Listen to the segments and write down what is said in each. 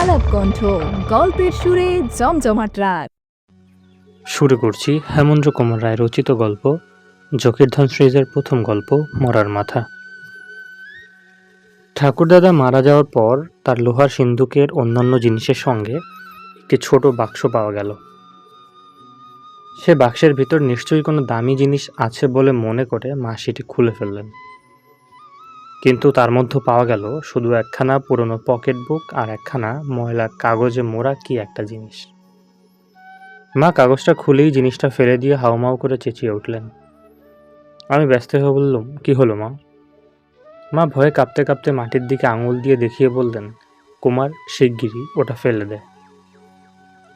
আলাপ কণ্ঠ, গল্পের সুরে জমজমাট রাত। শুরু করছি হেমেন্দ্র কুমার রায় রচিত গল্প জকিরধন সিরিজের প্রথম গল্প মরার মাথা। ঠাকুরদাদা মারা যাওয়ার পর তার লোহার সিন্দুকের অন্যান্য জিনিসের সঙ্গে একটি ছোট বাক্স পাওয়া গেল। সে বাক্সের ভিতর নিশ্চয়ই কোনো দামি জিনিস আছে বলে মনে করে মা সেটি খুলে ফেললেন, কিন্তু তার মধ্যে পাওয়া গেল শুধু একখানা পুরনো পকেট বুক আর একখানা ময়লা কাগজে মোড়া কি একটা জিনিস। মা কাগজটা খুলেই জিনিসটা ফেলে দিয়ে হাউমাউ করে চেঁচিয়ে উঠলেন। আমি ব্যস্ত হয়ে বললাম, কি হলো মা? মা ভয়ে কাঁপতে কাঁপতে মাটির দিকে আঙুল দিয়ে দেখিয়ে বললেন, কুমার, শিগগিরই ওটা ফেলে দে।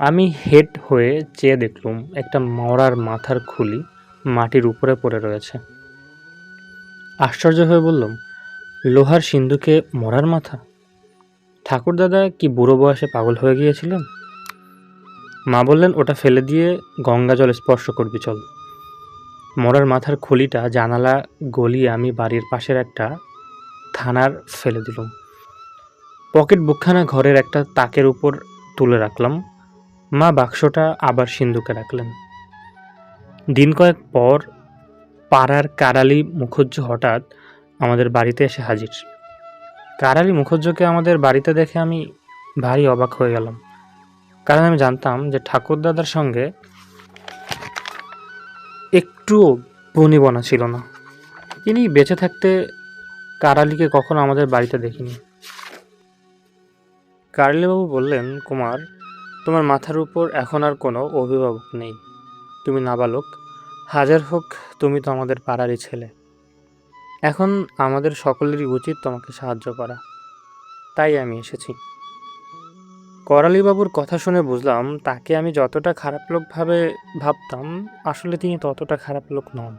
আমি হেড হয়ে চেয়ে দেখলুম একটা মরার মাথার খুলি মাটির উপরে পড়ে রয়েছে। আশ্চর্য হয়ে বললাম, লোহার সিন্দুকে মরার মাথা? ঠাকুরদাদা কি বুড়ো বয়সে পাগল হয়ে গিয়েছিলেন? মা বললেন, ওটা ফেলে দিয়ে গঙ্গা জল স্পর্শ করবি চল। মরার মাথার খুলিটা জানালা গলিয়ে আমি বাড়ির পাশের একটা থানার ফেলে দিলুম। পকেট বুকখানা ঘরের একটা তাকের উপর তুলে রাখলাম। মা বাক্সটা আবার সিন্দুকে রাখলেন। দিন কয়েক পর পাড়ার কারালি মুখুজ্জে হঠাৎ আমাদের বাড়িতে এসে হাজির। কারালি মুখুজ্জেকে আমাদের বাড়িতে দেখে আমি ভারী অবাক হয়ে গেলাম, কারণ আমি জানতাম যে ঠাকুরদাদার সঙ্গে একটুও বনিবনা ছিল না। তিনি বেঁচে থাকতে কারালিকে কখনো আমাদের বাড়িতে দেখিনি। কারালিবাবু বললেন, কুমার, তোমার মাথার উপর এখন আর কোনো অভিভাবক নেই। তুমি নাবালক, হাজার হোক তুমি তো আমাদের পাড়ারই ছেলে। এখন আমাদের সকলেরই উচিত তোমাকে সাহায্য করা, তাই আমি এসেছি। করালিবাবুর কথা শুনে বুঝলাম তাকে আমি যতটা খারাপ লোক ভাবতাম, আসলে তিনি ততটা খারাপ লোক নন।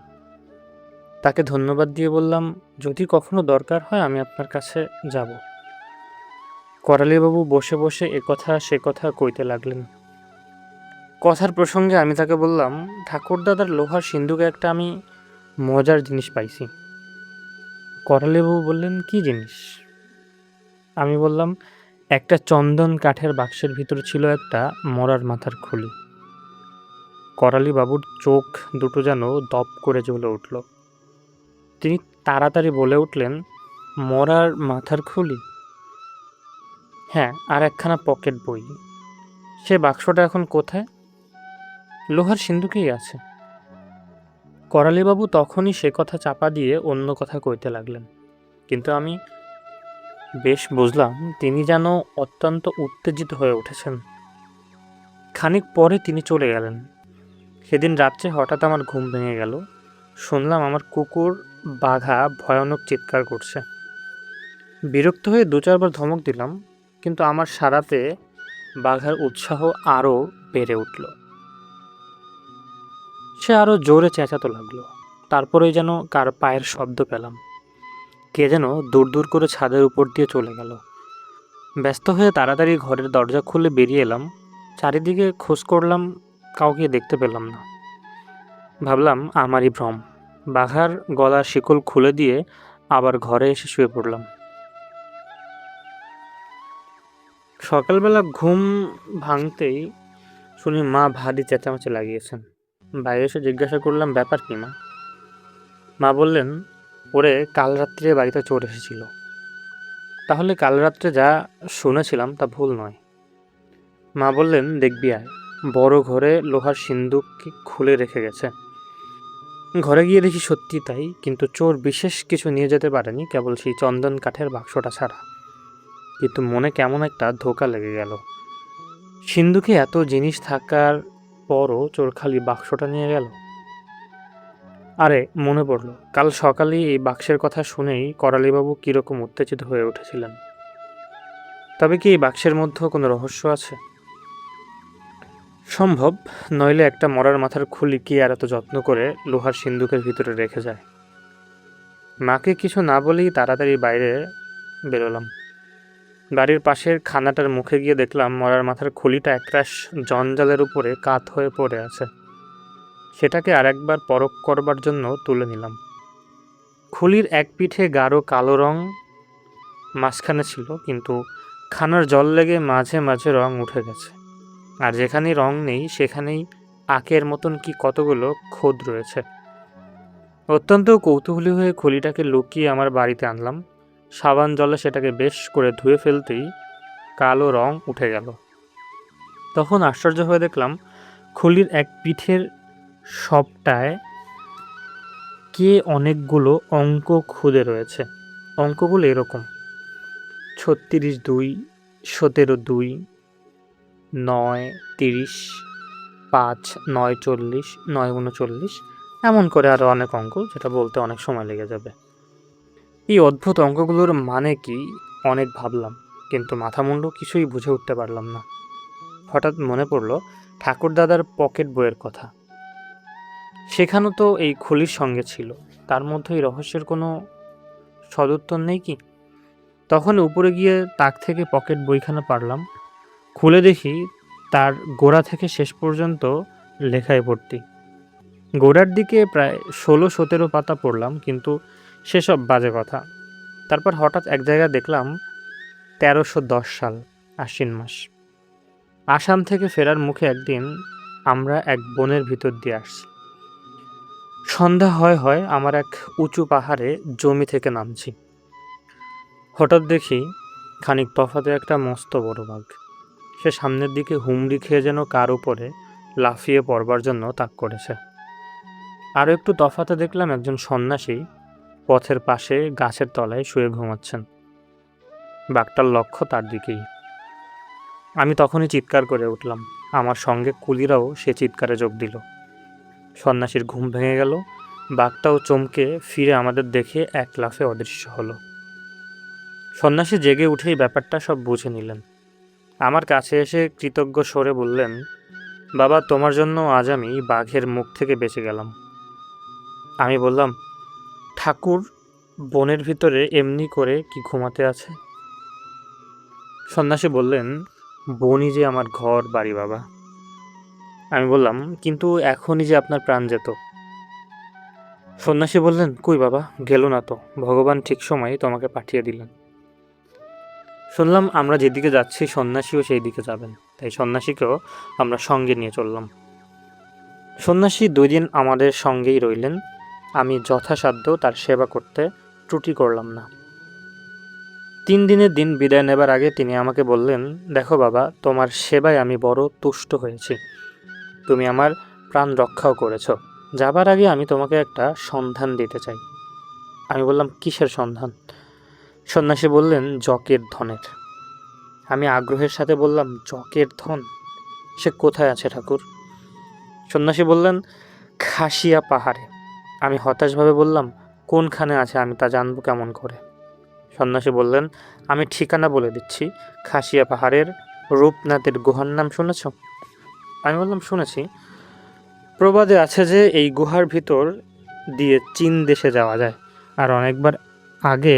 তাকে ধন্যবাদ দিয়ে বললাম, যদি কখনো দরকার হয় আমি আপনার কাছে যাব। করালিবাবু বসে বসে একথা সে কথা কইতে লাগলেন। কথার প্রসঙ্গে আমি তাকে বললাম, ঠাকুরদাদার লোহার সিন্দুকে একটা আমি মজার জিনিস পাইছি। করালিবাবু বললেন, কি জিনিস? আমি বললাম, একটা চন্দন কাঠের বাক্সের ভিতর ছিল একটা মরার মাথার খুলি। করালিবাবুর চোখ দুটো যেন দপ করে জ্বলে উঠল। তিনি তাড়াতাড়ি বলে উঠলেন, মরার মাথার খুলি? হ্যাঁ, আর একখানা পকেট বই। সে বাক্সটা এখন কোথায়? লোহার সিন্দুকেই আছে। করালিবাবু তখনই সে কথা চাপা দিয়ে অন্য কথা কইতে লাগলেন, কিন্তু আমি বেশ বুঝলাম তিনি যেন অত্যন্ত উত্তেজিত হয়ে উঠেছেন। খানিক পরে তিনি চলে গেলেন। সেদিন রাত্রে হঠাৎ আমার ঘুম ভেঙে গেল। শুনলাম আমার কুকুর বাঘা ভয়ানক চিৎকার করছে। বিরক্ত হয়ে দু চারবার ধমক দিলাম, কিন্তু আমার সারাতে বাঘার উৎসাহ আরও বেড়ে উঠল। সে আরও জোরে চেঁচাতে লাগলো। তারপরেই যেন কার পায়ের শব্দ পেলাম। কে যেন দূর দূর করে ছাদের উপর দিয়ে চলে গেল। ব্যস্ত হয়ে তাড়াতাড়ি ঘরের দরজা খুলে বেরিয়ে এলাম। চারিদিকে খোঁজ করলাম, কাউকে দেখতে পেলাম না। ভাবলাম আমারই ভ্রম। বাঘার গলার শিকল খুলে দিয়ে আবার ঘরে এসে শুয়ে পড়লাম। সকালবেলা ঘুম ভাঙতেই শুনি মা ভারী চেঁচামেচি লাগিয়েছেন। বাইরে এসে জিজ্ঞাসা করলাম, ব্যাপার কি মা? মা বললেন, ওরে কাল রাত্রে বাড়িতে চোর এসেছিল। তাহলে কাল রাত্রে যা শুনেছিলাম তা ভুল নয়। মা বললেন, দেখবি আয়, বড় ঘরে লোহার সিন্দুক খুলে রেখে গেছে। ঘরে গিয়ে দেখি সত্যি তাই, কিন্তু চোর বিশেষ কিছু নিয়ে যেতে পারেনি, কেবল সেই চন্দন কাঠের বাক্সটা ছাড়া। কিন্তু মনে কেমন একটা ধোঁকা লেগে গেল। সিন্দুকে এত জিনিস থাকার পরও চোর খালি বাক্সটা নিয়ে গেল। আরে মনে পড়ল, কাল সকালেই এই বাক্সের কথা শুনেই করালিবাবু কীরকম উত্তেজিত হয়ে উঠেছিলেন। তবে কি এই বাক্সের মধ্যেও কোনো রহস্য আছে? সম্ভব, নইলে একটা মরার মাথার খুলি কি আর এত যত্ন করে লোহার সিন্দুকের ভিতরে রেখে যায়? মাকে কিছু না বলেই তাড়াতাড়ি বাইরে বেরোলাম। বাড়ির পাশের খানাটার মুখে গিয়ে দেখলাম মরার মাথার খুলিটা একরাশ জঞ্জালের উপরে কাত হয়ে পড়ে আছে। সেটাকে আরেকবার পরখ করবার জন্য তুলে নিলাম। খুলির এক পিঠে গাঢ় কালো রং মাঝখানে ছিল, কিন্তু খানার জল লেগে মাঝে মাঝে রং উঠে গেছে, আর যেখানেই রং নেই সেখানেই আঁকের মতন কি কতগুলো খোদ রয়েছে। অত্যন্ত কৌতূহলী হয়ে খুলিটাকে লুকিয়ে আমার বাড়িতে আনলাম। সাবান জলে সেটাকে বেশ করে ধুয়ে ফেলতেই কালো রং উঠে গেল। তখন আশ্চর্য হয়ে দেখলাম খুলির এক পিঠের সবটায় কে অনেকগুলো অঙ্ক খুদে রয়েছে। অঙ্কগুলো এরকম: 36-2, 17-2, 9-30, 5-9-40, 9-39, এমন করে আরও অনেক অঙ্ক, যেটা বলতে অনেক সময় লেগে যাবে। এই অদ্ভুত অঙ্কগুলোর মানে কি অনেক ভাবলাম, কিন্তু মাথা মুন্ডু কিছুই বুঝে উঠতে পারলাম না। হঠাৎ মনে পড়ল ঠাকুরদাদার পকেট বইয়ের কথা। সেখানেও তো এই খুলির সঙ্গে ছিল। তার মধ্যে এই রহস্যের কোনো সদুত্তর নেই কি? তখন উপরে গিয়ে তাক থেকে পকেট বইখানা পারলাম। খুলে দেখি তার গোড়া থেকে শেষ পর্যন্ত লেখায় ভর্তি। গোড়ার দিকে প্রায় 16-17 পাতা পড়লাম, কিন্তু সেসব বাজে কথা। তারপর হঠাৎ এক জায়গায় দেখলাম 1310 সাল, আশ্বিন মাস। আসাম থেকে ফেরার মুখে একদিন আমরা এক বনের ভিতর দিয়ে আসছি। সন্ধ্যা হয় আমার এক উঁচু পাহাড়ে জমি থেকে নামছি। হঠাৎ দেখি খানিক তফাতে একটা মস্ত বড় বাঘ। সে সামনের দিকে হুমড়ি খেয়ে যেন কার উপরে লাফিয়ে পড়বার জন্য তাক করেছে। আরও একটু তফাতে দেখলাম একজন সন্ন্যাসী পথের পাশে গাছের তলায় শুয়ে ঘুমাচ্ছেন। বাঘটার লক্ষ্য তার দিকেই। আমি তখনই চিৎকার করে উঠলাম। আমার সঙ্গে কুলিরাও সে চিৎকারে যোগ দিল। সন্ন্যাসীর ঘুম ভেঙে গেল। বাঘটাও চমকে ফিরে আমাদের দেখে এক লাফে অদৃশ্য হলো। সন্ন্যাসী জেগে উঠেই ব্যাপারটা সব বুঝে নিলেন। আমার কাছে এসে কৃতজ্ঞ স্বরে বললেন, বাবা, তোমার জন্য আজ আমি বাঘের মুখ থেকে বেঁচে গেলাম। আমি বললাম, ঠাকুর বনের ভিতরে এমনি করে কি ঘুমাতে আছে? সন্ন্যাসী বললেন, বনই যে আমার ঘর বাড়ি বাবা। আমি বললাম, কিন্তু এখনই যে আপনার প্রাণ যেত। সন্ন্যাসী বললেন, কই বাবা, গেল না তো, ভগবান ঠিক সময়ে তোমাকে পাঠিয়ে দিলেন। শুনলাম আমরা যেদিকে যাচ্ছি সন্ন্যাসীও সেই দিকে যাবেন, তাই সন্ন্যাসীকেও আমরা সঙ্গে নিয়ে চললাম। সন্ন্যাসী 2 দিন আমাদের সঙ্গেই রইলেন। আমি যথাসাধ্য তার সেবা করতে ত্রুটি করলাম না। 3 দিনের দিন বিদায় নেবার আগে তিনি আমাকে বললেন, দেখো বাবা, তোমার সেবায় আমি বড় তুষ্ট হয়েছি। তুমি আমার প্রাণ রক্ষাও করেছ। যাবার আগে আমি তোমাকে একটা সন্ধান দিতে চাই। আমি বললাম, কিসের সন্ধান? সন্ন্যাসী বললেন, যকের ধনের। আমি আগ্রহের সাথে বললাম, যকের ধন? সে কোথায় আছে ঠাকুর? সন্ন্যাসী বললেন, খাসিয়া পাহাড়ে। আমি হতাশভাবে বললাম, কোনখানে আছে আমি তা জানবো কেমন করে? সন্ন্যাসী বললেন, আমি ঠিকানা বলে দিচ্ছি। খাসিয়া পাহাড়ের রূপনাথের গুহার নাম শুনেছ? আমি বললাম, শুনেছি। প্রবাদে আছে যে এই গুহার ভিতর দিয়ে চীন দেশে যাওয়া যায়, আর অনেকবার আগে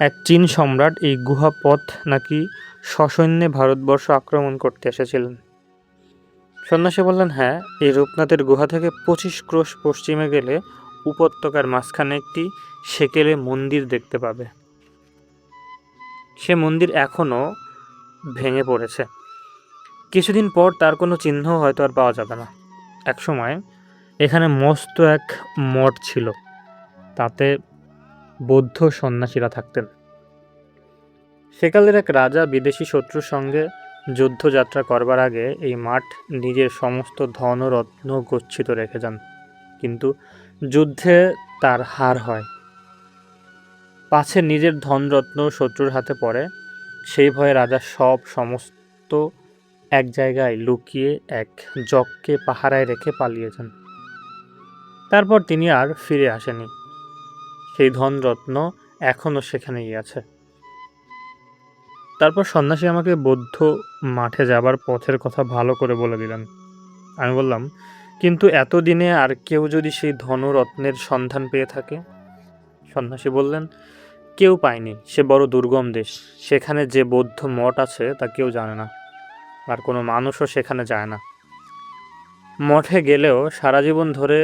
এক চীন সম্রাট এই গুহা পথ নাকি সসৈন্যে ভারতবর্ষ আক্রমণ করতে এসেছিলেন। সন্ন্যাসী বললেন, হ্যাঁ, এই রূপনাথের গুহা থেকে 25 ক্রোশ পশ্চিমে গেলে উপত্যকার মাঝখানে একটি সেকেলে মন্দির দেখতে পাবে। সে মন্দির এখনও ভেঙে পড়েছে। কিছুদিন পর তার কোনো চিহ্ন হয়তো আর পাওয়া যাবে না। একসময় এখানে মস্ত এক মঠ ছিল, তাতে বৌদ্ধ সন্ন্যাসীরা থাকতেন। সেকালের এক রাজা বিদেশি শত্রুর সঙ্গে যুদ্ধযাত্রা করবার আগে এই মাঠ নিজের সমস্ত ধন ও রত্ন গচ্ছিত রেখে যান, কিন্তু যুদ্ধে তার হার হয়। পাছে নিজের ধনরত্ন শত্রুর হাতে পড়ে, সেই ভয়ে রাজা সমস্ত এক জায়গায় লুকিয়ে এক যককে পাহারায় রেখে পালিয়ে যান। তারপর তিনি আর ফিরে আসেনি। সেই ধনরত্ন এখনও সেখানেই আছে। তারপর সন্ন্যাসী আমাকে বৌদ্ধ মাঠে যাবার পথের কথা ভালো করে বলে দিলেন। আমি বললাম, কিন্তু এতদিনে আর কেউ যদি সেই ধনরত্নের সন্ধান পেয়ে থাকে? সন্ন্যাসী বললেন, কেউ পায়নি। সে বড় দুর্গম দেশ। সেখানে যে বৌদ্ধ মঠ আছে তা কেউ জানে না, আর কোনো মানুষও সেখানে যায় না। মঠে গেলেও সারা জীবন ধরে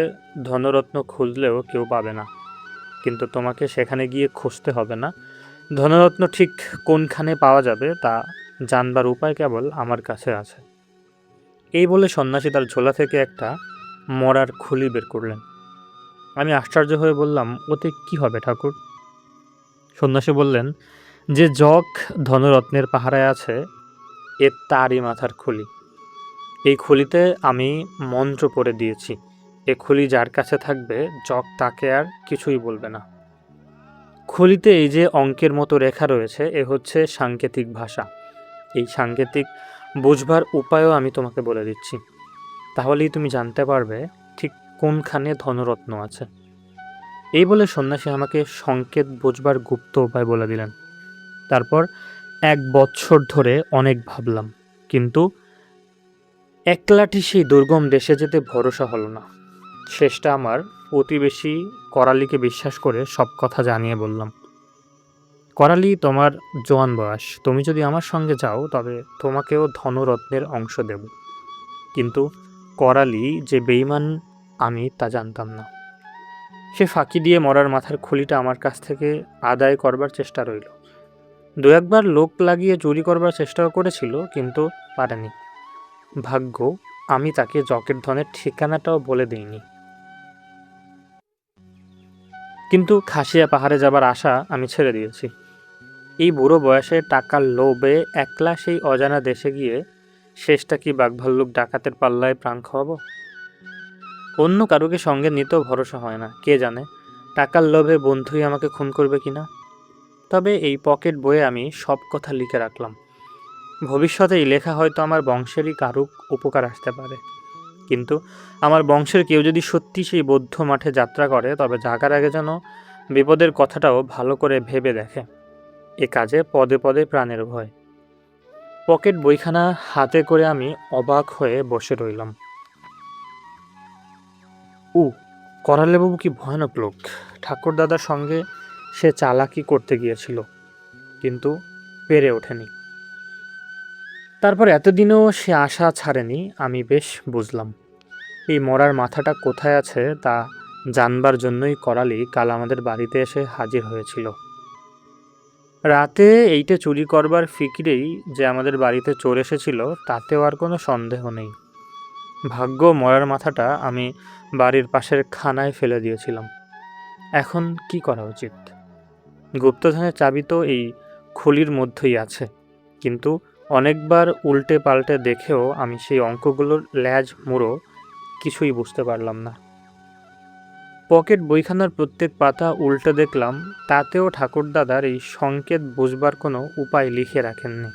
ধনরত্ন খুঁজলেও কেউ পাবে না। কিন্তু তোমাকে সেখানে গিয়ে খুঁজতে হবে না, ধনরত্ন ঠিক কোনখানে পাওয়া যাবে তা জানবার উপায় কেবল আমার কাছে আছে। এই বলে সন্ন্যাসী তার ঝোলা থেকে একটা মরার খুলি বের করলেন। আমি আশ্চর্য হয়ে বললাম, ওতে কি হবে ঠাকুর? সন্ন্যাসী বললেন, যে জগ ধনরত্নের পাহারায় আছে এ তারই মাথার খুলি। এই খুলিতে আমি মন্ত্র পড়ে দিয়েছি। এ খুলি যার কাছে থাকবে জগ তাকে আর কিছুই বলবে না। খুলিতে এই যে অঙ্কের মতো রেখা রয়েছে এ হচ্ছে সাংকেতিক ভাষা। এই সাংকেতিক বুঝবার উপায়ও আমি তোমাকে বলে দিচ্ছি, তাহলেই তুমি জানতে পারবে ঠিক কোনখানে ধনরত্ন আছে। এই বলে সন্ন্যাসী আমাকে সংকেত বুঝবার গুপ্ত উপায় বলে দিলেন। তারপর 1 বৎসর ধরে অনেক ভাবলাম, কিন্তু একলাটি সেই দুর্গম দেশে যেতে ভরসা হলো না। শেষটা আমার প্রতিবেশী করালিকে বিশ্বাস করে সব কথা জানিয়ে বললাম, করালি, তোমার জোয়ান বয়স, তুমি যদি আমার সঙ্গে যাও তবে তোমাকেও ধনরত্নের অংশ দেব। কিন্তু করালি যে বেঈমান আমি তা জানতাম না। সে ফাঁকি দিয়ে মরার মাথার খুলিটা আমার কাছ থেকে আদায় করবার চেষ্টা রইল। 2-1বার লোক লাগিয়ে চুরি করবার চেষ্টাও করেছিল, কিন্তু পারেনি। ভাগ্য আমি তাকে জকের ধনের ঠিকানাটাও বলে দিইনি। কিন্তু খাসিয়া পাহাড়ে যাবার আশা আমি ছেড়ে দিয়েছি। এই বুড়ো বয়সে টাকার লোভে একলা সেই অজানা দেশে গিয়ে শেষটা কি বাঘভাল্লুক ডাকাতের পাল্লায় প্রাণ খাওয়াবো? অন্য কারুকে সঙ্গে নিতেও ভরসা হয় না, কে জানে টাকার লোভে বন্ধুই আমাকে খুন করবে কিনা। তবে এই পকেট বইয়ে আমি সব কথা লিখে রাখলাম। ভবিষ্যতে এই লেখা হয়তো আমার বংশেরই কারুক উপকার আসতে পারে। কিন্তু আমার বংশের কেউ যদি সত্যি সেই বৌদ্ধ মাঠে যাত্রা করে তবে যাগার আগে যেন বিপদের কথাটাও ভালো করে ভেবে দেখে। এ কাজে পদে পদে প্রাণের ভয়। পকেট বইখানা হাতে করে আমি অবাক হয়ে বসে রইলাম। করালেবাবু কি ভয়ানক লোক! ঠাকুরদাদার সঙ্গে সে চালাকি করতে গিয়েছিল, কিন্তু পেরে ওঠেনি। তারপর এতদিনেও সে আশা ছাড়েনি, আমি বেশ বুঝলাম। এই মরার মাথাটা কোথায় আছে তা জানবার জন্যই করালি কাল আমাদের বাড়িতে এসে হাজির হয়েছিল। রাতে এইটে চুরি করবার ফিকিরেই যে আমাদের বাড়িতে চোর এসেছিল তাতেও আর কোনো সন্দেহ নেই। ভাগ্য মরার মাথাটা আমি বাড়ির পাশের খানায় ফেলে দিয়েছিলাম। এখন কি করা উচিত? গুপ্তধনের চাবি তো এই খুলির মধ্যেই আছে, কিন্তু অনেকবার উল্টে পাল্টে দেখেও আমি সেই অঙ্কগুলোর ল্যাজ মুড়ো কিছুই বুঝতে পারলাম না। পকেট বইখানার প্রত্যেক পাতা উল্টে দেখলাম, তাতেও ঠাকুরদাদার এই সংকেত বুঝবার কোনো উপায় লিখে রাখেননি।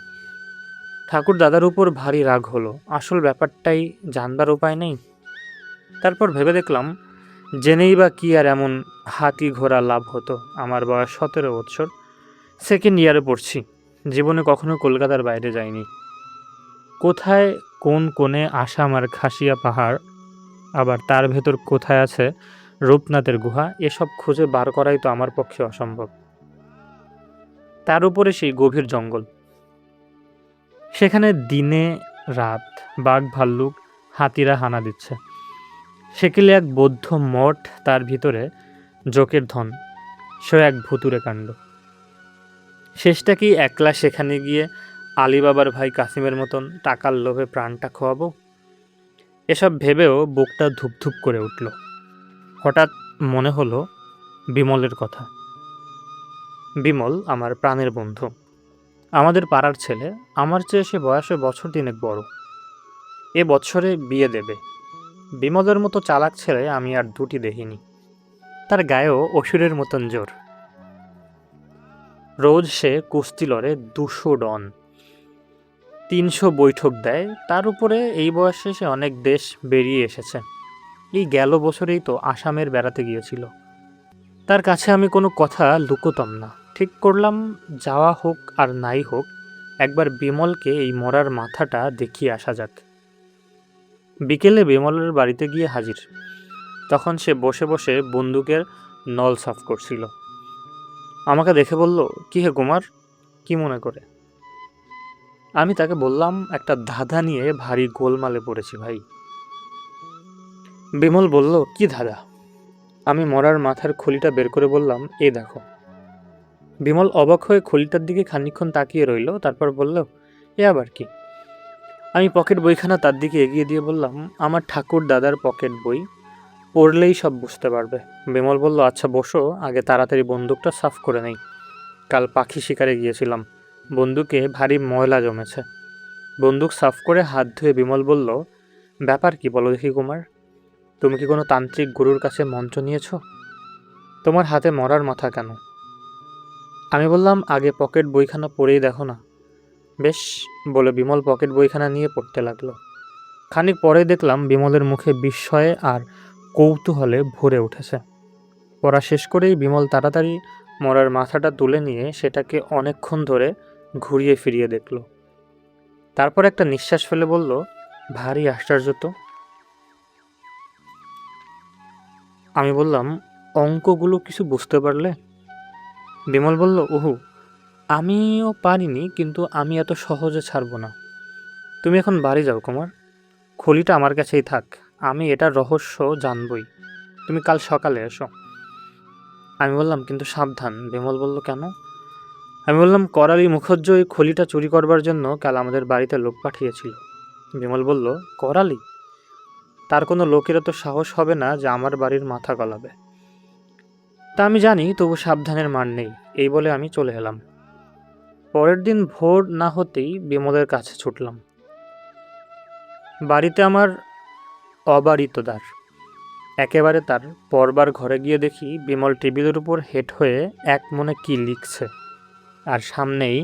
ঠাকুরদাদার উপর ভারী রাগ হলো, আসল ব্যাপারটাই জানবার উপায় নেই। তারপর ভেবে দেখলাম, জেনেই বা কি আর এমন হাতি ঘোড়া লাভ হতো। আমার বয়স 17 বৎসর, সেকেন্ড ইয়ারে পড়ছি, জীবনে কখনো কলকাতার বাইরে যাইনি। কোথায় কোন কোণে আসাম আর খাসিয়া পাহাড়, আবার তার ভেতর কোথায় আছে রূপনাথের গুহা, এসব খুঁজে বার করাই তো আমার পক্ষে অসম্ভব। তার উপরে সেই গভীর জঙ্গল, সেখানে দিনে রাত বাঘ ভাল্লুক হাতিরা হানা দিচ্ছে। সেকেলে এক বৌদ্ধ মঠ, তার ভিতরে জোকের ধন, সে এক ভুতুরে কাণ্ড। শেষটা কি একলা সেখানে গিয়ে আলিবাবার ভাই কাসিমের মতন টাকার লোভে প্রাণটা খোয়াবো? এসব ভেবেও বুকটা ধুপধুপ করে উঠল। হঠাৎ মনে হলো বিমলের কথা। বিমল আমার প্রাণের বন্ধু, আমাদের পাড়ার ছেলে, আমার চেয়ে সে বয়সে বছর 3 বড়। এ বৎসরে বিয়ে দেবে। বিমলের মতো চালাক ছেলে আমি আর দুটি দেখিনি। তার গায়েও অসুরের মতন জোর। রোজ সে কুস্তি লড়ে 200 ডন, 300 বৈঠক দেয়। তার উপরে এই বয়সে সে অনেক দেশ বেরিয়ে এসেছে। এই গেল বছরেই তো আসামের বেড়াতে গিয়েছিল। তার কাছে আমি কোনো কথা লুকোতাম না। ঠিক করলাম, যাওয়া হোক আর নাই হোক, একবার বিমলকে এই মরার মাথাটা দেখিয়ে আসা যাক। বিকেলে বিমলের বাড়িতে গিয়ে হাজির। তখন সে বসে বসে বন্দুকের নল সাফ করছিল। আমাকে দেখে বলল, কি হে কুমার, কি মনে করে? আমি তাকে বললাম, একটা ধাঁধা নিয়ে ভারী গোলমালে পড়েছি ভাই। বিমল বলল, কি ধাঁধা? আমি মরার মাথার খুলিটা বের করে বললাম, এই দেখো। বিমল অবাক হয়ে খলিটার দিকে খানিকক্ষণ তাকিয়ে রইল, তারপর বলল, এ আবার কি? আমি পকেট বইখানা তার দিকে এগিয়ে দিয়ে বললাম, আমার ঠাকুর দাদার পকেট বই, পড়লেই সব বুঝতে পারবে। বিমল বলল, আচ্ছা বসো, আগে তাড়াতাড়ি বন্দুকটা সাফ করে নেই। কাল পাখি শিকারে গিয়েছিলাম, বন্দুকে ভারী ময়লা জমেছে। বন্দুক সাফ করে হাত ধুয়ে বিমল বলল, ব্যাপার কি বলো দেখি কুমার, তুমি কি কোনো তান্ত্রিক গুরুর কাছে মন্ত্র নিয়েছ? তোমার হাতে মরার মাথা কেন? আমি বললাম, আগে পকেট বইখানা পড়েই দেখো না। বেশ, বলে বিমল পকেট বইখানা নিয়ে পড়তে লাগলো। খানিক পরে দেখলাম বিমলের মুখে বিস্ময়ে আর কৌতূহলে ভরে উঠেছে। পড়া শেষ করেই বিমল তাড়াতাড়ি মরার মাথাটা তুলে নিয়ে সেটাকে অনেকক্ষণ ধরে ঘুরিয়ে ফিরিয়ে দেখল। তারপর একটা নিঃশ্বাস ফেলে বলল, ভারী আশ্চর্য তো। আমি বললাম, অঙ্কগুলো কিছু বুঝতে পারলে? বিমল বলল, ওহু, আমিও পারিনি, কিন্তু আমি এত সহজে ছাড়ব না। তুমি এখন বাড়ি যাও কুমার, খলিটা আমার কাছেই থাক, আমি এটার রহস্য জানবই। তুমি কাল সকালে এসো। আমি বললাম, কিন্তু সাবধান। বিমল বলল, কেন? আমি বললাম, করালি মুখর্জ ওই খলিটা চুরি করবার জন্য কাল আমাদের বাড়িতে লোক পাঠিয়েছিল। বিমল বলল, করালি? তার কোনো লোকের তো সাহস হবে না যে আমার বাড়ির মাথা গলাবে। তা আমি জানি, তবু সাবধানের মান নেই, এই বলে আমি চলে এলাম। পরের দিন ভোর না হতেই বিমলের কাছে ছুটলাম। বাড়িতে আমার অবারিত দ্বার। একেবারে তার পরবার ঘরে গিয়ে দেখি বিমল টেবিলের উপর হেঁট হয়ে এক মনে কি লিখছে, আর সামনেই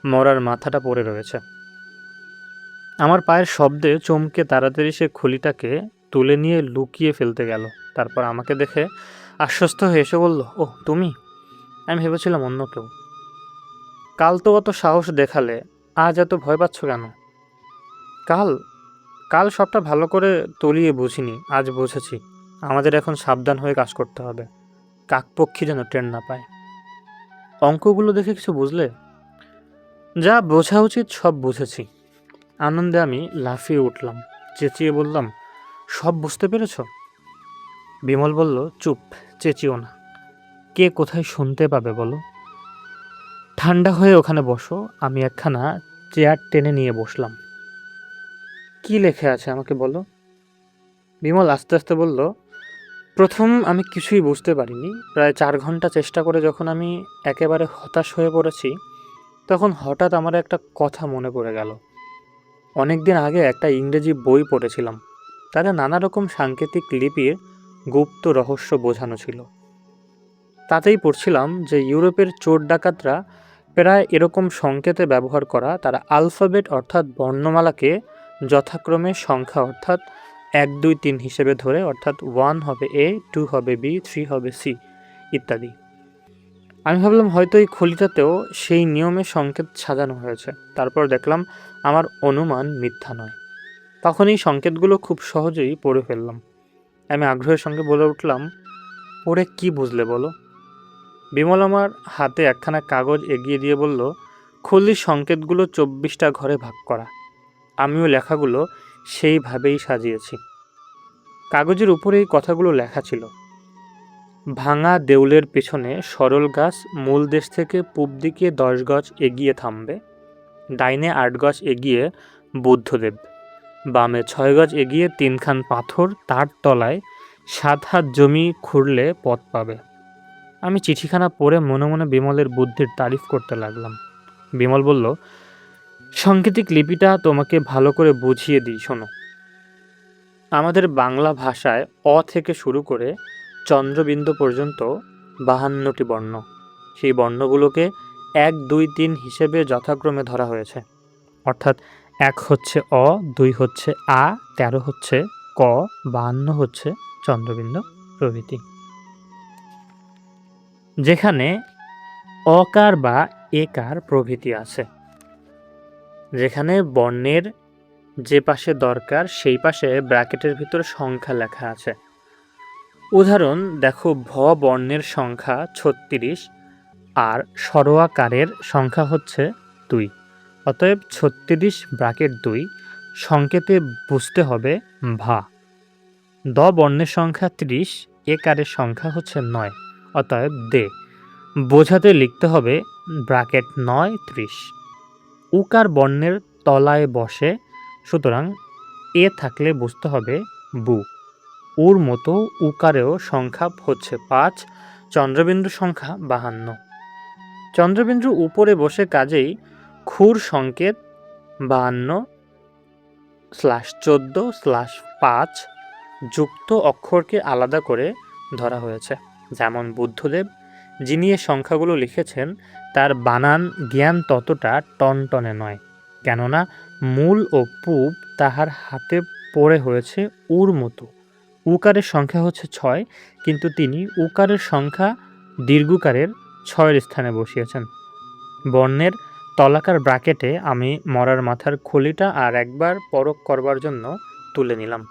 মরার মাথাটা পড়ে রয়েছে। আমার পায়ের শব্দে চমকে তাড়াতাড়ি সে খুলিটাকে তুলে নিয়ে লুকিয়ে ফেলতে গেল। তারপর আমাকে দেখে আশ্বস্ত হয়ে এসে বলল, ও তুমি? আমি ভেবেছিলাম অন্য কেউ। কাল তো অত সাহস দেখালে, আজ এত ভয় পাচ্ছ কেন? কাল কাল সবটা ভালো করে তলিয়ে বুঝিনি, আজ বুঝেছি। আমাদের এখন সাবধান হয়ে কাজ করতে হবে, কাকপক্ষী যেন ট্রেন না পায়। অঙ্কগুলো দেখে কিছু বুঝলে? যা বোঝা উচিত সব বুঝেছি। আনন্দে আমি লাফিয়ে উঠলাম, চেঁচিয়ে বললাম, সব বুঝতে পেরেছ? বিমল বলল, চুপ, চেঁচিও না, কে কোথায় শুনতে পাবে বলো। ঠান্ডা হয়ে ওখানে বসো। আমি একখানা চেয়ার টেনে নিয়ে বসলাম। কি লেখা আছে আমাকে বলো। বিমল আস্তে আস্তে বলল, প্রথম আমি কিছুই বুঝতে পারিনি। প্রায় 4 ঘন্টা চেষ্টা করে যখন আমি একেবারে হতাশ হয়ে পড়েছি, তখন হঠাৎ আমার একটা কথা মনে পড়ে গেল। অনেক দিন আগে একটা ইংরেজি বই পড়েছিলাম, তাতে নানা রকম সাংকেতিক লিপির গুপ্ত রহস্য বোঝানো ছিল। তাতেই পড়ছিলাম যে ইউরোপের চোর ডাকাতরা প্রায় এরকম সংকেতে ব্যবহার করা, তারা আলফাবেট অর্থাৎ বর্ণমালাকে যথাক্রমে সংখ্যা অর্থাৎ 1 2 3 হিসেবে ধরে, অর্থাৎ 1 হবে এ, 2 হবে বি, 3 হবে সি ইত্যাদি। আমি ভাবলাম হয়তো এই খলিটাতেও সেই নিয়মে সংকেত সাজানো হয়েছে। তারপর দেখলাম আমার অনুমান মিথ্যা নয়। তখন এই সংকেতগুলো খুব সহজেই পড়ে ফেললাম। আমি আগ্রহের সঙ্গে বলে উঠলাম, পড়ে কি বুঝলে বলো। বিমল আমার হাতে একখানা কাগজ এগিয়ে দিয়ে বলল, খলির সংকেতগুলো 24টা ঘরে ভাগ করা। আমিও লেখাগুলো সেইভাবেই সাজিয়েছি। কাগজের উপরে এই কথাগুলো লেখা ছিল, ভাঙা দেউলের পেছনে সরল গাছ মূল দেশ থেকে পূব দিকে 10 গজ এগিয়ে থামবে, ডাইনে 8 গজ এগিয়ে বুদ্ধদেব, বামে 6 গজ এগিয়ে 3খান পাথর, তার তলায় 7 হাত জমি খুঁড়লে পথ পাবে। আমি চিঠিখানা পড়ে মনে মনে বিমলের বুদ্ধির তারিফ করতে লাগলাম। বিমল বলল, সাংকেতিক লিপিটা তোমাকে ভালো করে বুঝিয়ে দিই, শোনো। আমাদের বাংলা ভাষায় অ থেকে শুরু করে চন্দ্রবিন্দু পর্যন্ত 52টি বর্ণ। সেই বর্ণগুলোকে 1 2 3 হিসেবে যথাক্রমে ধরা হয়েছে, অর্থাৎ 1 হচ্ছে অ, 2 হচ্ছে আ, 13 হচ্ছে ক, 52 হচ্ছে চন্দ্রবিন্দু প্রভৃতি। যেখানে অকার বা একার প্রভৃতি আছে, যেখানে বর্ণের যে পাশে দরকার সেই পাশে ব্র্যাকেটের ভিতর সংখ্যা লেখা আছে। উদাহরণ দেখো, ভ বর্ণের সংখ্যা 36 আর সরোয়াকারের সংখ্যা হচ্ছে 2, অতএব 36 ব্র্যাকেট 2 সংকেতে বুঝতে হবে ভা। দ বর্ণের সংখ্যা 30, একারের সংখ্যা হচ্ছে 9, অতএব দে। বোঝাতে লিখতে হবে ব্র্যাকেট 9 30। উকার বর্ণের তলায় বসে, সুতরাং এ থাকলে বুঝতে হবে বু। উর মতো উকারেও সংখ্যা হচ্ছে 5, চন্দ্রবিন্দু সংখ্যা 52। চন্দ্রবিন্দু উপরে বসে, কাজেই ক্ষুর সংকেত 52/14/5 যুক্ত অক্ষরকে আলাদা করে ধরা হয়েছে। যেমন বুদ্ধদেব, যিনি এ সংখ্যাগুলো লিখেছেন, তার বানান জ্ঞান ততটা টনটনে নয়, কেননা মূল ও পূব তাহার হাতে পড়ে হয়েছে উর মতো। উকারের সংখ্যা হচ্ছে 6, কিন্তু তিনি উকারের সংখ্যা দীর্ঘকারের 6-এর স্থানে বসিয়েছেন। বর্ণের তলাকার ব্র্যাকেটে আমি মরার মাথার খুলিটা আর একবার পরখ করবার জন্য তুলে নিলাম,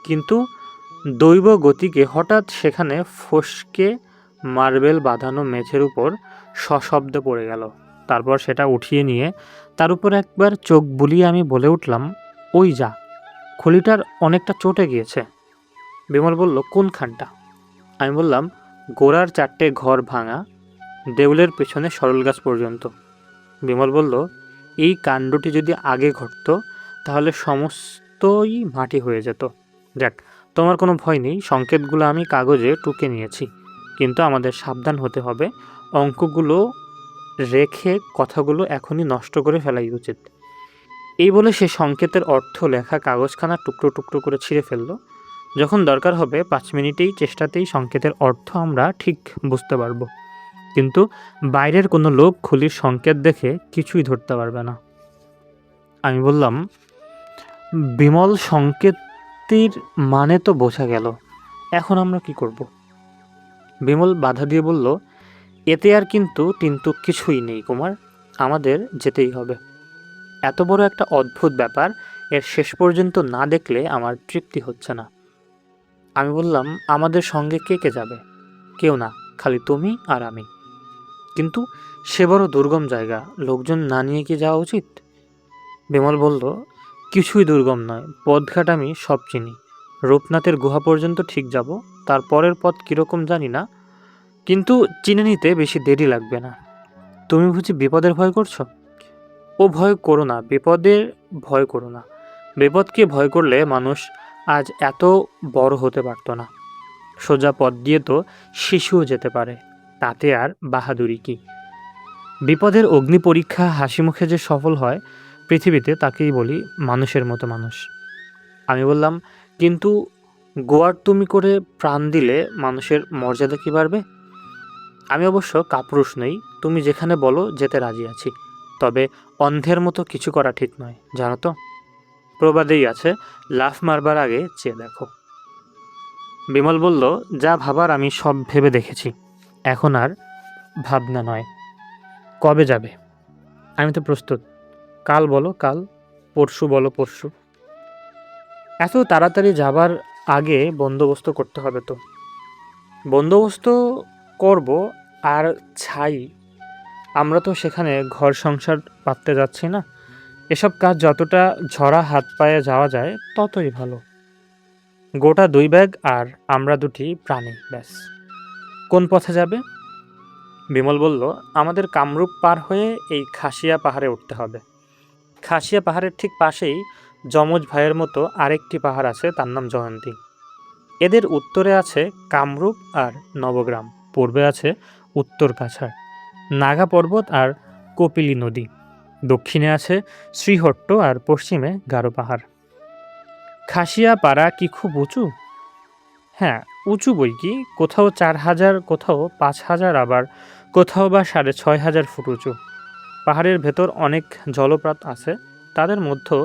কিন্তু দৈব গতিকে হঠাৎ সেখানে ফসকে মার্বেল বাঁধানো মেঝের উপর সশব্দে পড়ে গেল। তারপর সেটা উঠিয়ে নিয়ে তার উপর একবার চোখ বুলিয়ে আমি বলে উঠলাম, ওই যা, খুলিটার অনেকটা চটে গিয়েছে। বিমল বলল, কোনখানটা? আমি বললাম, গোড়ার 4টে ঘর ভাঙা, দেউলের পেছনে সরল গাছ পর্যন্ত। বিমল বলল, এই কাণ্ডটি যদি আগে ঘটত তাহলে সমস্তই মাটি হয়ে যেত। যাক, তোমার কোনো ভয় নেই, সংকেতগুলো আমি কাগজে টুকে নিয়েছি, কিন্তু আমাদের সাবধান হতে হবে। অঙ্কগুলো রেখে কথাগুলো এখনই নষ্ট করে ফেলাই উচিত। এই বলে সে সংকেতের অর্থ লেখা কাগজখানা টুকরো টুকরো করে ছিঁড়ে ফেলল। যখন দরকার হবে 5 মিনিটেই চেষ্টাতেই সংকেতের অর্থ আমরা ঠিক বুঝতে পারব, কিন্তু বাইরের কোনো লোক খুলির সংকেত দেখে কিছুই ধরতে পারবে না। আমি বললাম, বিমল, সংকেতের মানে তো বোঝা গেল, এখন আমরা কি করব? বিমল বাধা দিয়ে বলল, এতে আর কিন্তু কিছুই নেই কুমার, আমাদের যেতেই হবে। এত বড় একটা অদ্ভুত ব্যাপার, এর শেষ পর্যন্ত না দেখলে আমার তৃপ্তি হচ্ছে না। আমি বললাম, আমাদের সঙ্গে কে কে যাবে? কেউ না, খালি তুমি আর আমি। কিন্তু সে বড় দুর্গম জায়গা, লোকজন না নিয়ে কি যাওয়া উচিত? বিমল বলল, কিছুই দুর্গম নয়, পথঘাট আমি সব চিনি। রূপনাথের গুহা পর্যন্ত ঠিক যাব, তারপরের পথ কীরকম জানি না, কিন্তু চিনে নিতে বেশি দেরি লাগবে না। তুমি বুঝি বিপদের ভয় করছো? ও ভয় করো না, বিপদের ভয় করো না। বিপদকে ভয় করলে মানুষ আজ এত বড় হতে পারত না। সোজা পথ দিয়ে তো শিশুও যেতে পারে, তাতে আর বাহাদুরি কি? বিপদের অগ্নি পরীক্ষা হাসি মুখে যে সফল হয় পৃথিবীতে, তাকেই বলি মানুষের মতো মানুষ। আমি বললাম, কিন্তু গোয়ার তুমি করে প্রাণ দিলে মানুষের মর্যাদা কি বাড়বে? আমি অবশ্য কাপুরুষ নই, তুমি যেখানে বলো যেতে রাজি আছি, তবে অন্ধের মতো কিছু করা ঠিক নয়, জানো তো। প্রবাদেই আছে, লাফ মারবার আগে চেয়ে দেখো। বিমল বলল, যা ভাবার আমি সব ভেবে দেখেছি, এখন আর ভাবনা নয়। কবে যাবে? আমি তো প্রস্তুত, কাল বলো কাল, পরশু বলো পরশু। এত তাড়াতাড়ি যাবার আগে বন্দোবস্ত করতে হবে তো। বন্দোবস্ত করব, আর ছাই, আমরা তো সেখানে ঘর সংসার পাততে যাচ্ছি না। এসব কাজ যতটা ঝরা হাত পায়ে যাওয়া যায় ততই ভালো। গোটা 2 ব্যাগ আর আমরা দুটি প্রাণী, ব্যাস। কোন পথে যাবে? বিমল বলল, আমাদের কামরূপ পার হয়ে এই খাসিয়া পাহাড়ে উঠতে হবে। খাসিয়া পাহাড়ের ঠিক পাশেই যমজ ভাইয়ের মতো আরেকটি পাহাড় আছে, তার নাম জয়ন্তী। এদের উত্তরে আছে কামরূপ আর নবগ্রাম, পূর্বে আছে উত্তর কাছাড়, নাগা পর্বত আর কপিলী নদী, দক্ষিণে আছে শ্রীহট্ট আর পশ্চিমে গারো পাহাড়। খাসিয়া পাড়া কি খুব উঁচু? হ্যাঁ, উঁচু বই কি, কোথাও 4000, কোথাও 5000, আবার কোথাও বা 6500 ফুট উঁচু। পাহাড়ের ভেতর অনেক জলপ্রপাত আছে, তাদের মধ্যে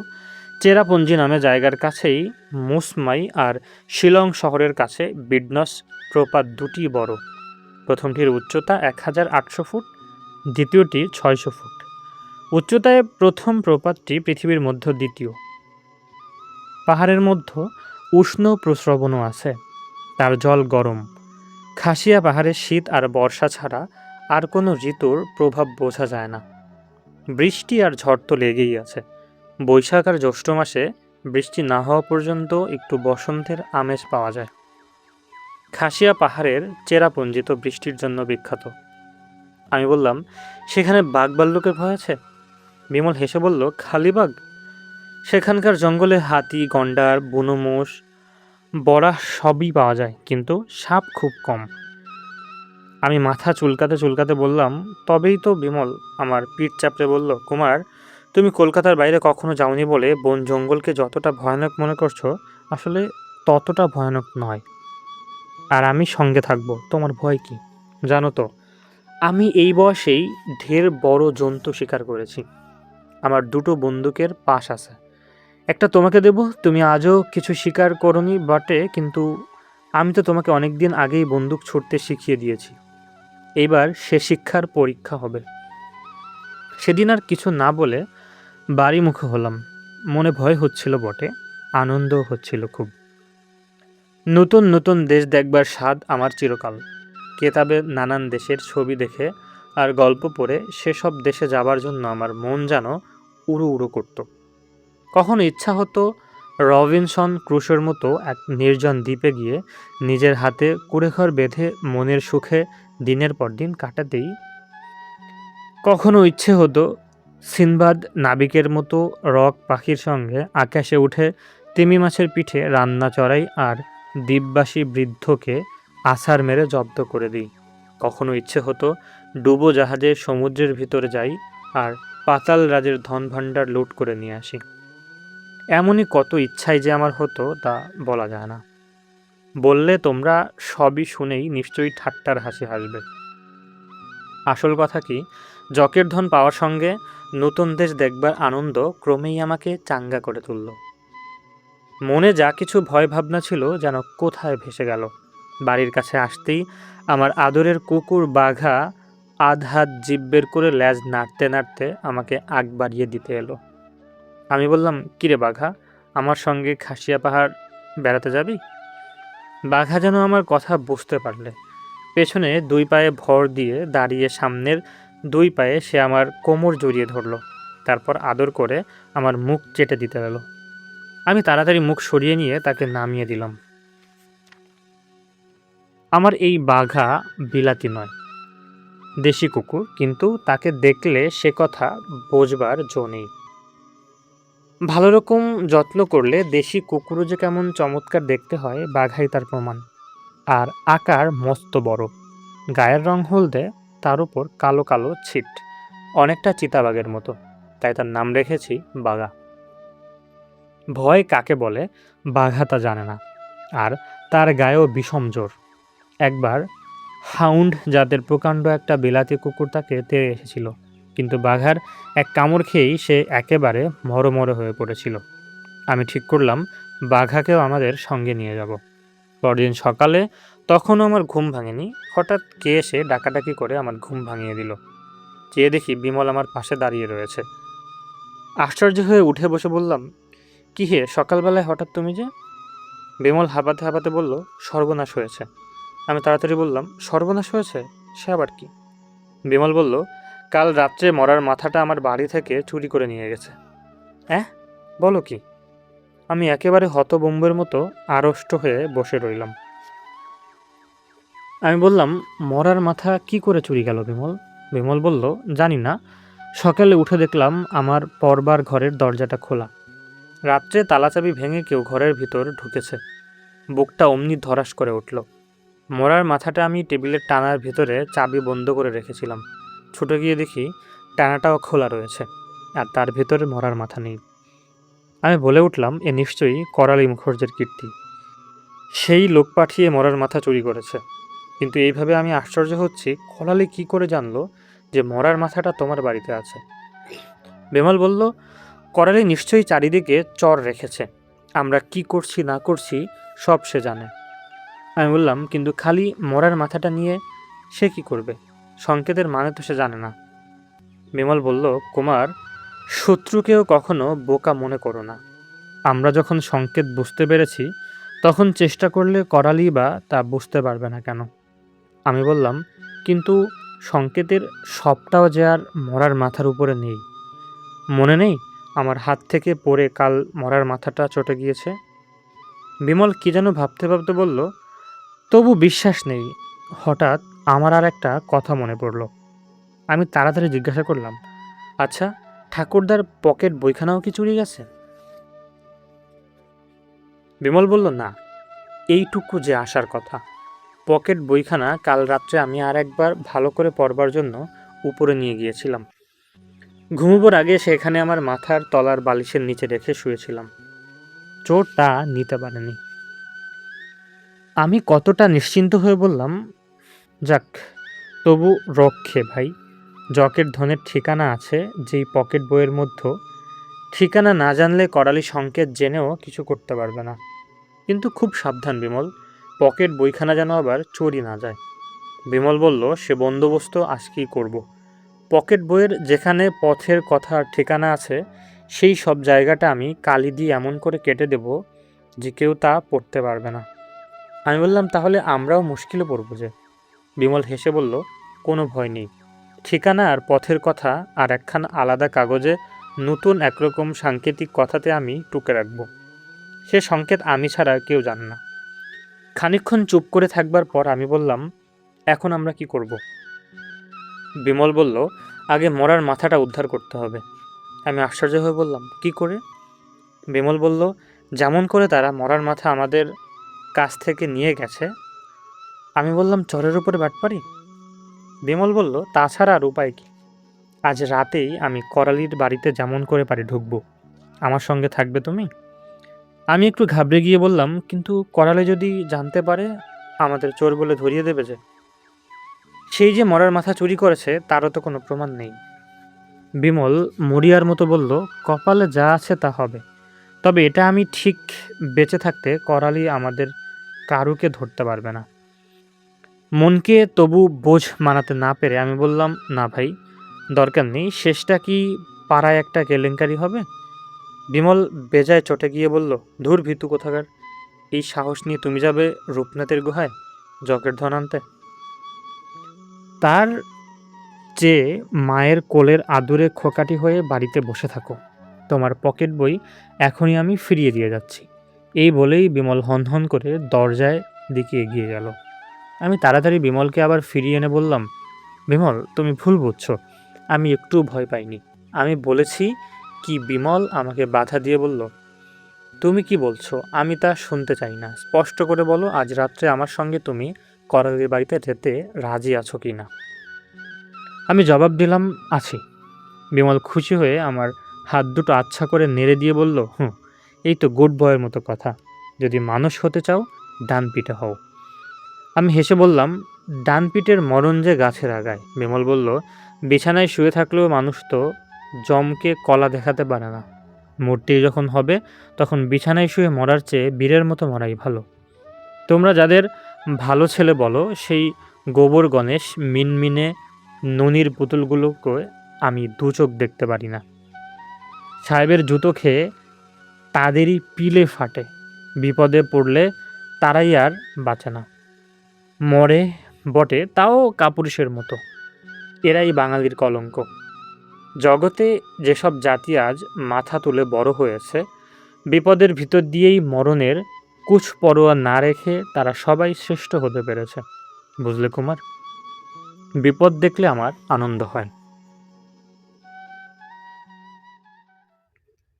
চেরাপুঞ্জি নামে জায়গার কাছেই মুসমাই আর শিলং শহরের কাছে বিডনস প্রপাত দুটি বড়। প্রথমটির উচ্চতা 1800 ফুট, দ্বিতীয়টি 600 ফুট। উচ্চতায় প্রথম প্রপাতটি পৃথিবীর মধ্যে দ্বিতীয়। পাহাড়ের মধ্যে উষ্ণ প্রস্রবণও আছে, তার জল গরম। খাসিয়া পাহাড়ে শীত আর বর্ষা ছাড়া আর কোনো ঋতুর প্রভাব বোঝা যায় না। বৃষ্টি আর ঝড় তো লেগেই আছে। বৈশাখ আর জ্যৈষ্ঠ মাসে বৃষ্টি না হওয়া পর্যন্ত একটু বসন্তের আমেজ পাওয়া যায়। খাসিয়া পাহাড়ের চেরাপুঞ্জিত বৃষ্টির জন্য বিখ্যাত। আমি বললাম, সেখানে বাঘ ভাল্লুকের ভয় আছে? বিমল হেসে বলল, খালি বাঘ? সেখানকার জঙ্গলে হাতি, গন্ডার, বুনো মোষ, বরাহ সবই পাওয়া যায়, কিন্তু সাপ খুব কম। আমি মাথা চুলকাতে চুলকাতে বললাম, তবেই তো। বিমল আমার পিঠ চাপড়ে বলল, কুমার, তুমি কলকাতার বাইরে কখনো যাওনি বলে বন জঙ্গলকে যতটা ভয়ানক মনে করছো, আসলে ততটা ভয়ানক নয়। আর আমি সঙ্গে থাকবো, তোমার ভয় কি? জানো তো, আমি এই বয়সেই ঢের বড় জন্তু শিকার করেছি। আমার 2টো বন্দুকের পাশ আছে। একটা তোমাকে দেব, তুমি আজও কিছু শিকার করনি বটে, কিন্তু আমি তো তোমাকে অনেক দিন আগেই বন্দুক ছুড়তে শিখিয়ে দিয়েছি। এইবার সে শিক্ষার পরীক্ষা হবে। সেদিন আর কিছু না বলে বাড়ি মুখে হলাম। মনে ভয় হচ্ছিল বটে, আনন্দও হচ্ছিল খুব। নতুন নতুন দেশ দেখবার স্বাদ আমার চিরকাল। কেতাবে নানান দেশের ছবি দেখে আর গল্প পড়ে সেসব দেশে যাবার জন্য আমার মন যেন উড়ু উড়ু করত। কখনো ইচ্ছা হতো রবিনসন ক্রুশোর মতো এক নির্জন দ্বীপে গিয়ে নিজের হাতে কুঁড়েঘর বেঁধে মনের সুখে দিনের পর দিন কাটাতেই। কখনো ইচ্ছে হতো সিনবাদ নাবিকের মতো রক পাখির সঙ্গে আকাশে উঠে তিমি মাছের পিঠে রান্না চড়াই আর দ্বীপবাসী বৃদ্ধকে আছাড় মেরে জব্দ করে দিই। কখনো ইচ্ছে হতো ডুবো জাহাজে সমুদ্রের ভিতরে যাই আর পাতাল রাজের ধন ভাণ্ডার লুট করে নিয়ে আসি। এমনই কত ইচ্ছাই যে আমার হতো, তা বলা যায় না। বললে তোমরা সবই শুনেই নিশ্চয়ই ঠাট্টার হাসি হাসবে। আসল কথা কি, যকের ধন পাওয়ার সঙ্গে নতুন দেশ দেখবার আনন্দ ক্রমেই আমাকে চাঙ্গা করে তুলল। মনে যা কিছু ভয় ভাবনা ছিল যেন কোথায় ভেসে গেল। বাড়ির কাছে আসতেই আমার আদরের কুকুর বাঘা আধ হাত জিভ বের করে ল্যাজ নাড়তে নাড়তে আমাকে আগ বাড়িয়ে দিতে এলো। আমি বললাম, কিরে বাঘা, আমার সঙ্গে খাসিয়া পাহাড় বেড়াতে যাবি? বাঘা যেন আমার কথা বুঝতে পারলে পেছনে 2 পায়ে ভর দিয়ে দাঁড়িয়ে সামনের 2 পায়ে সে আমার কোমর জড়িয়ে ধরল। তারপর আদর করে আমার মুখ চেটে দিতে গেল। আমি তাড়াতাড়ি মুখ সরিয়ে নিয়ে তাকে নামিয়ে দিলাম। আমার এই বাঘা বিলাতি নয়, দেশি কুকুর, কিন্তু তাকে দেখলে সে কথা বোঝবার জো নেই। ভালো রকম যত্ন করলে দেশি কুকুরও যে কেমন চমৎকার দেখতে হয়, বাঘাই তার প্রমাণ। আর আকার মস্ত বড়, গায়ের রং হলদে, তার উপর কালো কালো ছিট, অনেকটা চিতাবাঘের মতো, তাই তার নাম রেখেছি বাঘা। ভয় কাকে বলে বাঘা তা জানে না, আর তার গায়েও বিষম জোর। একবার হাউন্ড জাতের প্রকাণ্ড একটা বিলাতি কুকুর তাকে তেড়ে এসেছিল, কিন্তু বাঘার এক কামড় খেয়েই সে একেবারে মরমরে হয়ে পড়েছিল। আমি ঠিক করলাম বাঘাকেও আমাদের সঙ্গে নিয়ে যাব। পরদিন সকালে তখনও আমার ঘুম ভাঙেনি, হঠাৎ কে এসে ডাকাডাকি করে আমার ঘুম ভাঙিয়ে দিল। চেয়ে দেখি বিমল আমার পাশে দাঁড়িয়ে রয়েছে। আশ্চর্য হয়ে উঠে বসে বললাম, কি হে, সকালবেলায় হঠাৎ তুমি যে? বিমল হাঁপাতে হাঁপাতে বলল, সর্বনাশ হয়েছে। আমি তাড়াতাড়ি বললাম, সর্বনাশ হয়েছে? সে আবার কি? বিমল বলল, কাল রাত্রে মরার মাথাটা আমার বাড়ি থেকে চুরি করে নিয়ে গেছে। অ্যাঁ, বলো কি? আমি একেবারে হতবম্বের মতো আড়ষ্ট হয়ে বসে রইলাম। আমি বললাম, মরার মাথা কি করে চুরি গেল বিমল? বিমল বলল, জানি না, সকালে উঠে দেখলাম আমার পরবার ঘরের দরজাটা খোলা। রাত্রে তালাচাবি ভেঙে কেউ ঘরের ভিতর ঢুকেছে। বুকটা অমনি ধরাস করে উঠল। মরার মাথাটা আমি টেবিলের টানার ভিতরে চাবি বন্ধ করে রেখেছিলাম। ছুটে গিয়ে দেখি টানাটাও খোলা রয়েছে, আর তার ভিতরে মরার মাথা নেই। আমি বলে উঠলাম, এ নিশ্চয়ই করালি মুখর্জের কীর্তি। সেই লোক পাঠিয়ে মরার মাথা চুরি করেছে। কিন্তু এইভাবে আমি আশ্চর্য হচ্ছি, করালি কি করে জানলো যে মরার মাথাটা তোমার বাড়িতে আছে? বিমল বলল, করালি নিশ্চয়ই চারিদিকে চর রেখেছে। আমরা কি করছি না করছি সব সে জানে। আমি বললাম, কিন্তু খালি মরার মাথাটা নিয়ে সে কি করবে? সংকেতের মানে তো সে জানে না। বিমল বলল, কুমার, শত্রুকেও কখনো বোকা মনে করো না। আমরা যখন সংকেত বুঝতে পেরেছি, তখন চেষ্টা করলে করালি বা তা বুঝতে পারবে না কেন? আমি বললাম, কিন্তু সংকেতের সবটাও যে আর মরার মাথার উপরে নেই। মনে নেই আমার হাত থেকে পড়ে কাল মরার মাথাটা চটে গিয়েছে? বিমল কি যেন ভাবতে ভাবতে বলল, তবু বিশ্বাস নেই। হঠাৎ আমার আর একটা কথা মনে পড়ল। আমি তাড়াতাড়ি জিজ্ঞাসা করলাম, আচ্ছা, ঠাকুরদার পকেট বইখানাও কি চুরি গেছে? বিমল বলল, না, এইটুকু যে আসার কথা। পকেট বইখানা কাল রাত্রে আমি আর একবার ভালো করে পড়বার জন্য উপরে নিয়ে গিয়েছিলাম। ঘুমোবার আগে সেখানে আমার মাথার তলার বালিশের নিচে রেখে শুয়েছিলাম। চোর তা নিতে পারেনি। আমি কতটা নিশ্চিন্ত হয়ে বললাম, যাক, তবু রক্ষে ভাই। জকের ধনের ঠিকানা আছে যেই পকেট বইয়ের মধ্যে। ঠিকানা না জানলে করালি সংকেত জেনেও কিছু করতে পারবে না। কিন্তু খুব সাবধান বিমল, পকেট বইখানা যেন আবার চুরি না যায়। বিমল বলল, সে বন্দোবস্ত আজকেই করব। পকেট বইয়ের যেখানে পথের কথা ঠিকানা আছে সেই সব জায়গাটা আমি কালি দিয়ে এমন করে কেটে দেব যে কেউ তা পড়তে পারবে না। আমি বললাম, তাহলে আমরাও মুশকিলে পড়ব যে? বিমল হেসে বলল, কোনো ভয় নেই। ঠিকানা আর পথের কথা আর একখান আলাদা কাগজে নতুন একরকম সাংকেতিক কথাতে আমি টুকে রাখব। সে সংকেত আমি ছাড়া কেউ জানে না। খানিকক্ষণ চুপ করে থাকবার পর আমি বললাম, এখন আমরা কি করব? বিমল বলল, আগে মরার মাথাটা উদ্ধার করতে হবে। আমি আশ্চর্য হয়ে বললাম, কি করে? বিমল বলল, যেমন করে তারা মরার মাথা আমাদের কাছ থেকে নিয়ে গেছে। আমি বললাম, চরের উপরে বাটপারি? বিমল বলল, তাছাড়া আর উপায় কি? আজ রাতেই আমি করালির বাড়িতে যেমন করে পারি ঢুকবো। আমার সঙ্গে থাকবে তুমি? আমি একটু ঘাবড়ে গিয়ে বললাম, কিন্তু করালি যদি জানতে পারে আমাদের চোর বলে ধরিয়ে দেবে যে? সেই যে মরার মাথা চুরি করেছে তারও তো কোনো প্রমাণ নেই। বিমল মরিয়ার মতো বলল, কপালে যা আছে তা হবে। তবে এটা আমি ঠিক, বেঁচে থাকতে করালি আমাদের কারুকে ধরতে পারবে না। মনকে তবু বোঝ মানাতে না পেরে আমি বললাম, না ভাই, দরকার নেই। শেষটা কি পাড়ায় একটা কেলেঙ্কারি হবে? বিমল বেজায় চটে গিয়ে বলল, ধুর ভীতু কোথাকার! এই সাহস নিয়ে তুমি যাবে রূপনাথের গুহায় জগের ধন আনতে? তার চেয়ে মায়ের কোলের আদুরে খোকাটি হয়ে বাড়িতে বসে থাকো। তোমার পকেট বই এখনই আমি ফিরিয়ে দিয়ে যাচ্ছি। এই বলেই বিমল হনহন করে দরজায় দিকে এগিয়ে গেল। আমি তাড়াতাড়ি বিমলকে আবার ফিরিয়ে এনে বললাম, বিমল, তুমি ভুল বুঝছো। আমি একটুও ভয় পাইনি। আমি বলেছি কি? বিমল আমাকে বাধা দিয়ে বলল, তুমি কি বলছো আমি তা শুনতে চাই না। স্পষ্ট করে বলো, আজ রাত্রে আমার সঙ্গে তুমি করালির বাড়িতে যেতে রাজি আছো কি না? আমি জবাব দিলাম, আছি। বিমল খুশি হয়ে আমার হাত দুটো আচ্ছা করে নেড়ে দিয়ে বলল, এই তো গুড বয়ের মতো কথা। যদি মানুষ হতে চাও ডান পিঠে হও। আমি হেসে বললাম, ডান পিঠের মরণ যে গাছের আগায়। বিমল বলল, বিছানায় শুয়ে থাকলেও মানুষ তো জমকে কলা দেখাতে পারে না। মূর্তি যখন হবে তখন বিছানায় শুয়ে মরার চেয়ে বীরের মতো মরাই ভালো। তোমরা যাদের ভালো ছেলে বলো, সেই গোবর গণেশ মিনমিনে ননির পুতুলগুলোকে আমি দু চোখ দেখতে পারি না। সাহেবের জুতো খেয়ে তাদেরই পিলে ফাটে। বিপদে পড়লে তারাই আর বাঁচে না। মরে বটে, তাও কাপুরুষের মতো। এরাই বাঙালির কলঙ্ক। জগতে যেসব জাতি আজ মাথা তুলে বড় হয়েছে, বিপদের ভিতর দিয়েই মরণের কুছ পরোয়া না রেখে তারা সবাই শ্রেষ্ঠ হতে পেরেছে। বুঝলে কুমার, বিপদ দেখলে আমার আনন্দ হয়।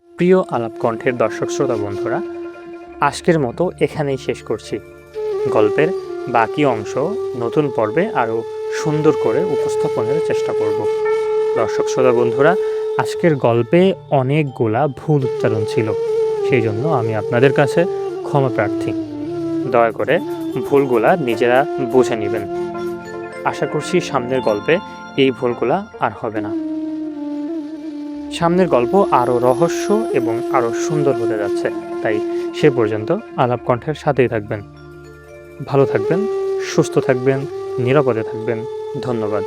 প্রিয় আলাপ কণ্ঠের দর্শক শ্রোতা বন্ধুরা, আজকের মতো এখানেই শেষ করছি। গল্পের বাকি অংশ নতুন পর্বে আরও সুন্দর করে উপস্থাপনের চেষ্টা করব। দর্শক শ্রোতা বন্ধুরা, আজকের গল্পে অনেকগুলা ভুল উচ্চারণ ছিল, সেই জন্য আমি আপনাদের কাছে ক্ষমা প্রার্থী। দয়া করে ভুলগুলা নিজেরা বুঝে নেবেন। আশা করছি সামনের গল্পে এই ভুলগুলা আর হবে না। সামনের গল্প আরও রহস্য এবং আরও সুন্দর হতে যাচ্ছে, তাই সে পর্যন্ত আলাপ কণ্ঠের সাথেই থাকবেন। ভালো থাকবেন, সুস্থ থাকবেন, নিরাপদে থাকবেন। ধন্যবাদ।